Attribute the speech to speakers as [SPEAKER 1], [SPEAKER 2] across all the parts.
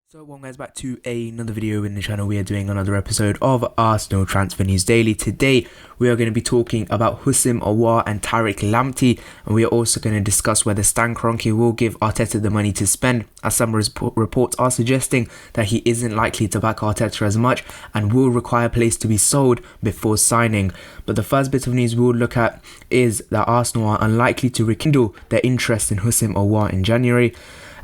[SPEAKER 1] So welcome guys back to another video in the channel. We are doing another episode of Arsenal Transfer News Daily. Today we are going to be talking about Aouar and Tariq Lamptey, and we are also going to discuss whether Stan Kroenke will give Arteta the money to spend, as some reports are suggesting that he isn't likely to back Arteta as much and will require players to be sold before signing. But the first bit of news we'll look at is that Arsenal are unlikely to rekindle their interest in Aouar in January.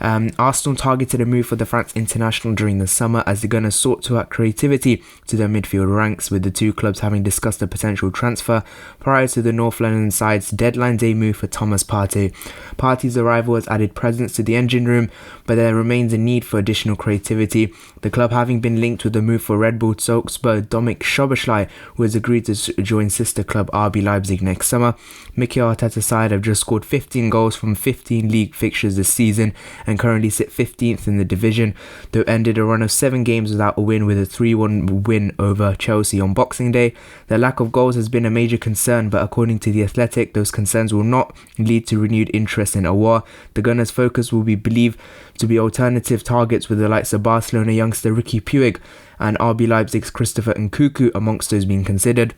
[SPEAKER 1] Arsenal targeted a move for the France international during the summer as the Gunners sought to add creativity to their midfield ranks, with the two clubs having discussed a potential transfer prior to the North London side's deadline day move for Thomas Partey. Partey's arrival has added presence to the engine room, but there remains a need for additional creativity, the club having been linked with the move for Red Bull Salzburg Dominik Szoboszlai, who has agreed to join sister club RB Leipzig next summer. Mikel Arteta's side have just scored 15 goals from 15 league fixtures this season and currently sit 15th in the division, though ended a run of 7 games without a win, with a 3-1 win over Chelsea on Boxing Day. The lack of goals has been a major concern, but according to The Athletic, those concerns will not lead to renewed interest in Aouar. The Gunners' focus will be believed to be alternative targets, with the likes of Barcelona youngster Ricky Puig and RB Leipzig's Christopher Nkunku amongst those being considered.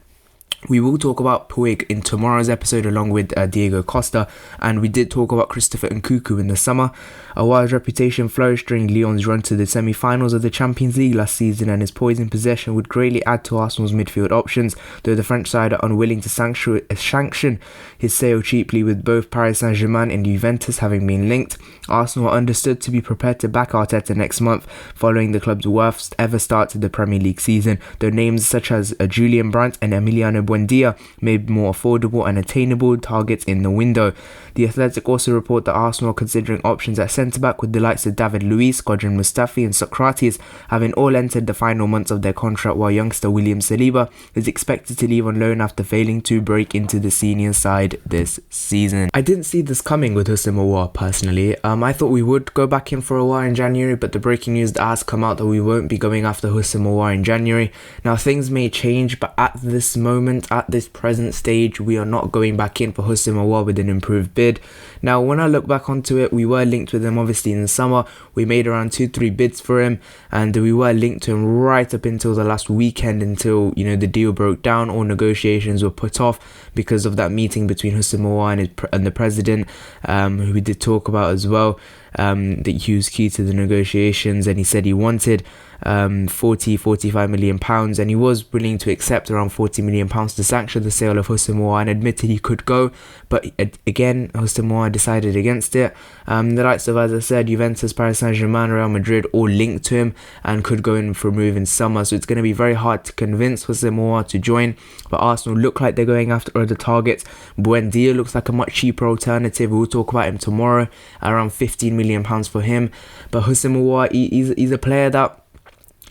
[SPEAKER 1] We will talk about Puig in tomorrow's episode along with Diego Costa, and we did talk about Christopher Nkunku in the summer. Aouar's reputation flourished during Lyon's run to the semi-finals of the Champions League last season, and his poise in possession would greatly add to Arsenal's midfield options, though the French side are unwilling to sanction his sale cheaply, with both Paris Saint-Germain and Juventus having been linked. Arsenal are understood to be prepared to back Arteta next month, following the club's worst ever start to the Premier League season, though names such as Julian Brandt and Emiliano Buendia may be more affordable and attainable targets in the window. The Athletic also report that Arsenal are considering options at centre-back, with the likes of David Luiz, Squadron Mustafi and Socrates having all entered the final months of their contract, while youngster William Saliba is expected to leave on loan after failing to break into the senior side this season. I didn't see this coming with Aouar personally. I thought we would go back in for Aouar in January, but the breaking news that has come out that we won't be going after Aouar in January. Now things may change, but at this moment, at this present stage, we are not going back in for Aouar with an improved bid. Now when I look back onto it, we were linked with him obviously in the summer. We made around 2-3 bids for him, and we were linked to him right up until the last weekend, until the deal broke down. All negotiations were put off because of that meeting between Aouar and the president, who we did talk about as well, that he was key to the negotiations, and he said he wanted 40-45 million pounds, and he was willing to accept around 40 million pounds to sanction the sale of Aouar, and admitted he could go, but again Aouar decided against it. The likes of, as I said, Juventus, Paris Saint-Germain, Real Madrid all linked to him and could go in for a move in summer, so it's going to be very hard to convince Aouar to join. But Arsenal look like they're going after other targets. Buendia looks like a much cheaper alternative. We'll talk about him tomorrow, around 15 million pounds for him. But Aouar, he's a player that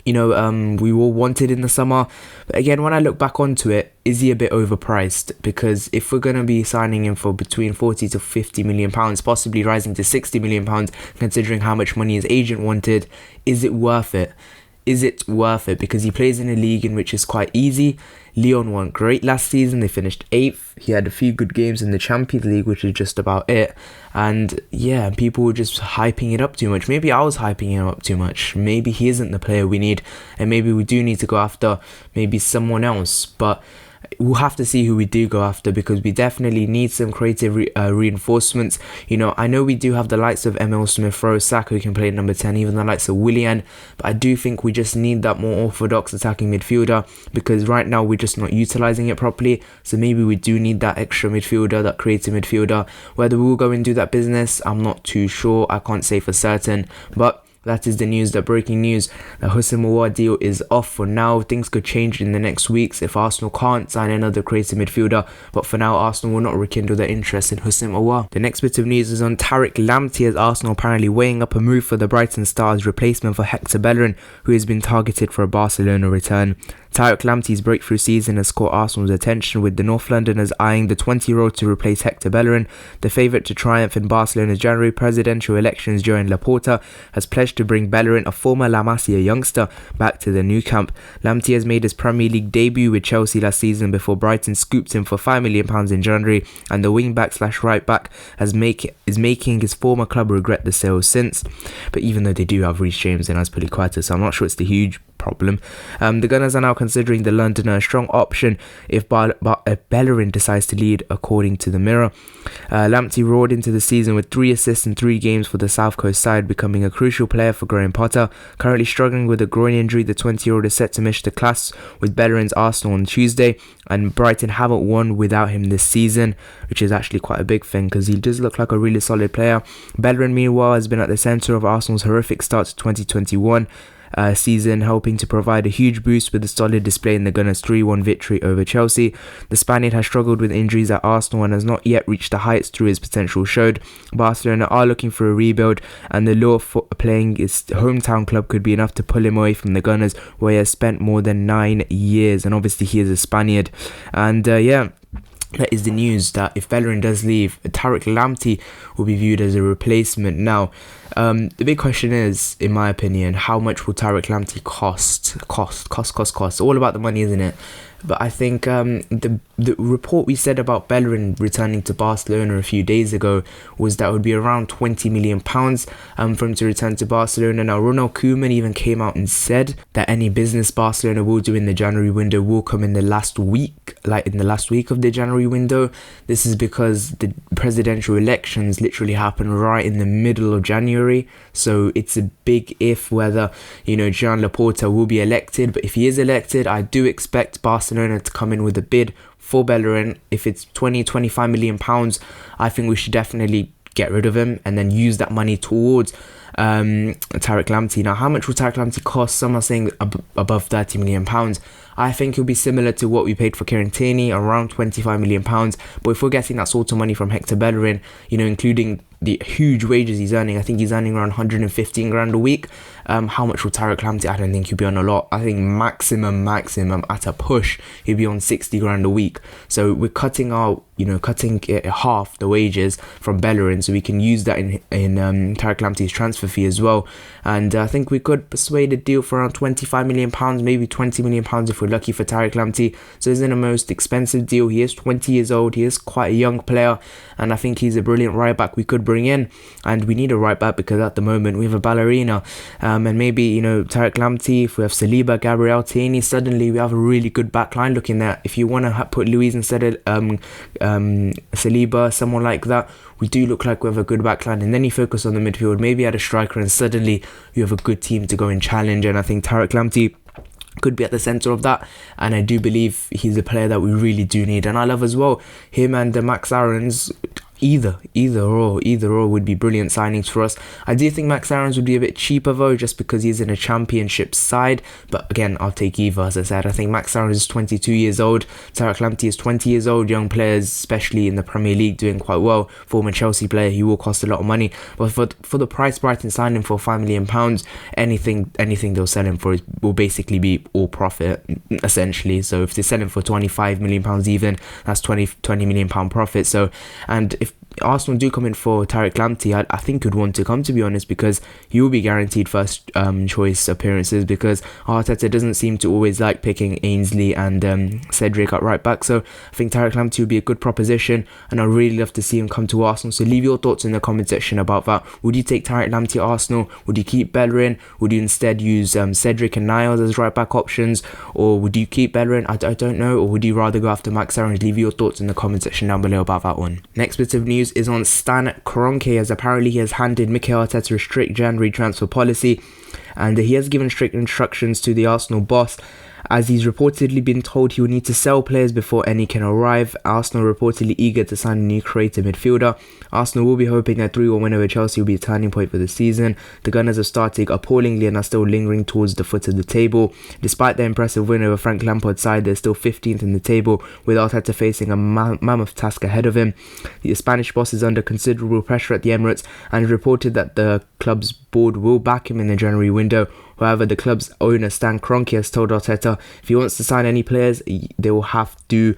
[SPEAKER 1] we all wanted in the summer. But again, when I look back onto it, is he a bit overpriced? Because if we're going to be signing him for between 40 to 50 million pounds, possibly rising to 60 million pounds, considering how much money his agent wanted, is it worth it? Is it worth it? Because he plays in a league in which is quite easy. Lyon weren't great last season. They finished 8th. He had a few good games in the Champions League, which is just about it. And yeah, people were just hyping it up too much. Maybe I was hyping him up too much. Maybe he isn't the player we need, and maybe we do need to go after maybe someone else. But we'll have to see who we do go after, because we definitely need some creative reinforcements. I know we do have the likes of Emil Smith-Rowe, Saka, who can play at number 10, even the likes of Willian, but I do think we just need that more orthodox attacking midfielder, because right now we're just not utilising it properly. So maybe we do need that extra midfielder, that creative midfielder. Whether we'll go and do that business, I'm not too sure. I can't say for certain, but that is the news, the breaking news. The Aouar deal is off for now. Things could change in the next weeks if Arsenal can't sign another creative midfielder. But for now, Arsenal will not rekindle their interest in Aouar. The next bit of news is on Tariq Lamptey, as Arsenal apparently weighing up a move for the Brighton star's replacement for Hector Bellerin, who has been targeted for a Barcelona return. Tariq Lamptey's breakthrough season has caught Arsenal's attention, with the North Londoners eyeing the 20-year-old to replace Hector Bellerin. The favourite to triumph in Barcelona's January presidential elections during Laporta has pledged to bring Bellerin, a former La Masia youngster, back to the new camp. Lamptey has made his Premier League debut with Chelsea last season before Brighton scooped him for £5 million in January, and the wing-back/right back is making his former club regret the sale since. But even though they do have Reece James and Azpilicueta, so I'm not sure it's the huge problem. The Gunners are now considering the Londoner a strong option if Bellerin decides to lead, according to the Mirror. Lamptey roared into the season with 3 assists in 3 games for the South Coast side, becoming a crucial player for Graham Potter. Currently struggling with a groin injury, the 20-year-old is set to miss the clash with Bellerin's Arsenal on Tuesday, and Brighton haven't won without him this season, which is actually quite a big thing because he does look like a really solid player. Bellerin, meanwhile, has been at the centre of Arsenal's horrific start to 2021 season, helping to provide a huge boost with a solid display in the Gunners' 3-1 victory over Chelsea. The Spaniard has struggled with injuries at Arsenal and has not yet reached the heights through his potential showed. Barcelona are looking for a rebuild, and the lure for playing his hometown club could be enough to pull him away from the Gunners, where he has spent more than 9 years, and obviously he is a Spaniard. And that is the news, that if Bellerin does leave, Tariq Lamptey will be viewed as a replacement. Now, the big question is, in my opinion, how much will Tariq Lamptey cost? All about the money, isn't it? But I think the report we said about Bellerin returning to Barcelona a few days ago was that it would be around £20 million for him to return to Barcelona. Now, Ronald Koeman even came out and said that any business Barcelona will do in the January window will come in the last week, of the January window. This is because the presidential elections literally happen right in the middle of January. So it's a big if whether, Joan Laporta will be elected. But if he is elected, I do expect Barcelona to come in with a bid for Bellerin. If it's £20-25 million, I think we should definitely get rid of him and then use that money towards Tariq Lamptey. Now, how much will Tariq Lamptey cost? Some are saying above £30 million. I think it'll be similar to what we paid for Kieran Tierney, around £25 million. But if we're getting that sort of money from Hector Bellerin, including the huge wages he's earning, I think he's earning around 115 grand a week. How much will Tariq Lamptey? I don't think he'll be on a lot. I think maximum at a push, he'll be on 60 grand a week. So we're cutting half the wages from Bellerin, so we can use that in Tariq Lamptey's transfer fee as well. And I think we could persuade a deal for around £25 million, maybe £20 million if we're lucky for Tariq Lamptey. So it's in the most expensive deal. He is 20 years old. He is quite a young player, and I think he's a brilliant right back we could bring in. And we need a right back because at the moment we have a Bellerin, and maybe Tariq Lamptey. If we have Saliba, Gabriel, Tierney, suddenly we have a really good back line. Looking at, if you want to put Luis instead of Saliba, someone like that, we do look like we have a good back line. And then you focus on the midfield, maybe add a striker, and suddenly you have a good team to go and challenge. And I think Tariq Lamptey could be at the centre of that, and I do believe he's a player that we really do need. And I love as well him and Max Aarons. Either or would be brilliant signings for us. I do think Max Aarons would be a bit cheaper though, just because he's in a championship side. But again, I'll take either. As I said, I think Max Aarons is 22 years old. Tariq Lamptey is 20 years old. Young players, especially in the Premier League, doing quite well. Former Chelsea player, he will cost a lot of money. But for the price Brighton signed him for £5 million, anything they'll sell him for will basically be all profit, essentially. So if they sell him for £25 million even, that's £20 million profit. So, and if Arsenal do come in for Tariq Lamptey, I think he'd want to come, to be honest, because he will be guaranteed first choice appearances, because Arteta doesn't seem to always like picking Ainsley and Cedric at right back. So I think Tariq Lamptey would be a good proposition, and I'd really love to see him come to Arsenal. So leave your thoughts in the comment section about that. Would you take Tariq Lamptey at Arsenal? Would you keep Bellerin? Would you instead use Cedric and Niles as right back options? Or would you keep Bellerin? I don't know. Or would you rather go after Max Aarons? Leave your thoughts in the comment section down below about that one. Next bit of news is on Stan Kroenke, as apparently he has handed Mikel Arteta a strict January transfer policy, and he has given strict instructions to the Arsenal boss, as he's reportedly been told he will need to sell players before any can arrive. Arsenal reportedly eager to sign a new creative midfielder. Arsenal will be hoping that 3-1 win over Chelsea will be a turning point for the season. The Gunners are starting appallingly and are still lingering towards the foot of the table. Despite their impressive win over Frank Lampard's side, they're still 15th in the table, with Arteta facing a mammoth task ahead of him. The Spanish boss is under considerable pressure at the Emirates, and reported that the club's board will back him in the January window, However, the club's owner Stan Kroenke has told Arteta if he wants to sign any players, they will have to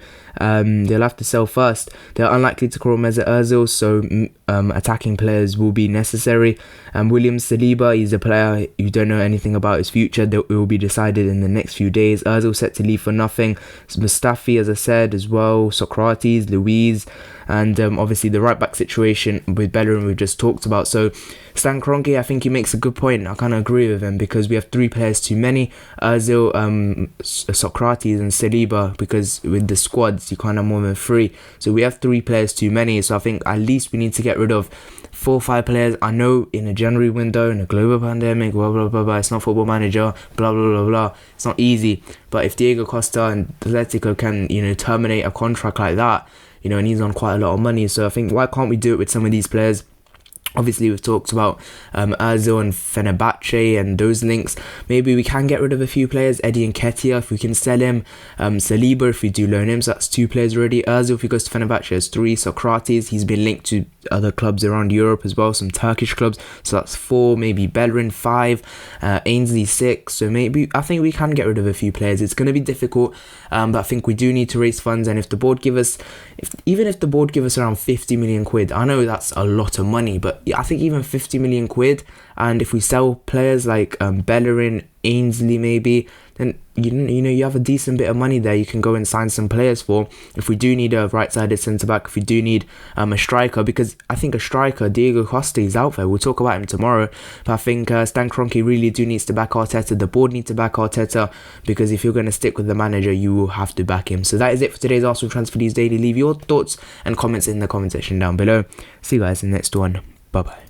[SPEAKER 1] sell first. They're unlikely to call Mesut Ozil, so attacking players will be necessary. William Saliba, he's a player you don't know anything about his future. It will be decided in the next few days. Ozil set to leave for nothing. Mustafi, as I said, as well. Socrates, Luiz, and obviously the right back situation with Bellerin we've just talked about. So Stan Kroenke, I think he makes a good point. I kind of agree with him because we have 3 players too many. Ozil, Socrates and Saliba, because with the squads you can't have more than 3. So we have 3 players too many. So I think at least we need to get rid of 4 or 5 players. I know in a January window, in a global pandemic, blah blah blah blah, it's not Football Manager, blah blah blah blah, it's not easy. But if Diego Costa and Atletico can, terminate a contract like that, and he's on quite a lot of money, so I think why can't we do it with some of these players? Obviously, we've talked about Ozil and Fenerbahce and those links. Maybe we can get rid of a few players. Eddie Nketiah, if we can sell him. Saliba, if we do loan him. So that's 2 players already. Ozil, if he goes to Fenerbahce, has 3. Socrates, he's been linked to other clubs around Europe as well, some Turkish clubs. So that's 4. Maybe Bellerin, 5. Ainsley, 6. So maybe I think we can get rid of a few players. It's going to be difficult, but I think we do need to raise funds. And if the board give us, even if the board give us around 50 million quid, I know that's a lot of money, but I think even 50 million quid, and if we sell players like Bellerin, Ainsley maybe, then you have a decent bit of money there you can go and sign some players for. If we do need a right-sided centre-back, if we do need a striker, because I think a striker, Diego Costa, is out there. We'll talk about him tomorrow, but I think Stan Kroenke really needs to back Arteta. The board needs to back Arteta, because if you're going to stick with the manager, you will have to back him. So that is it for today's Arsenal Transfer News Daily. Leave your thoughts and comments in the comment section down below. See you guys in the next one. Bye bye.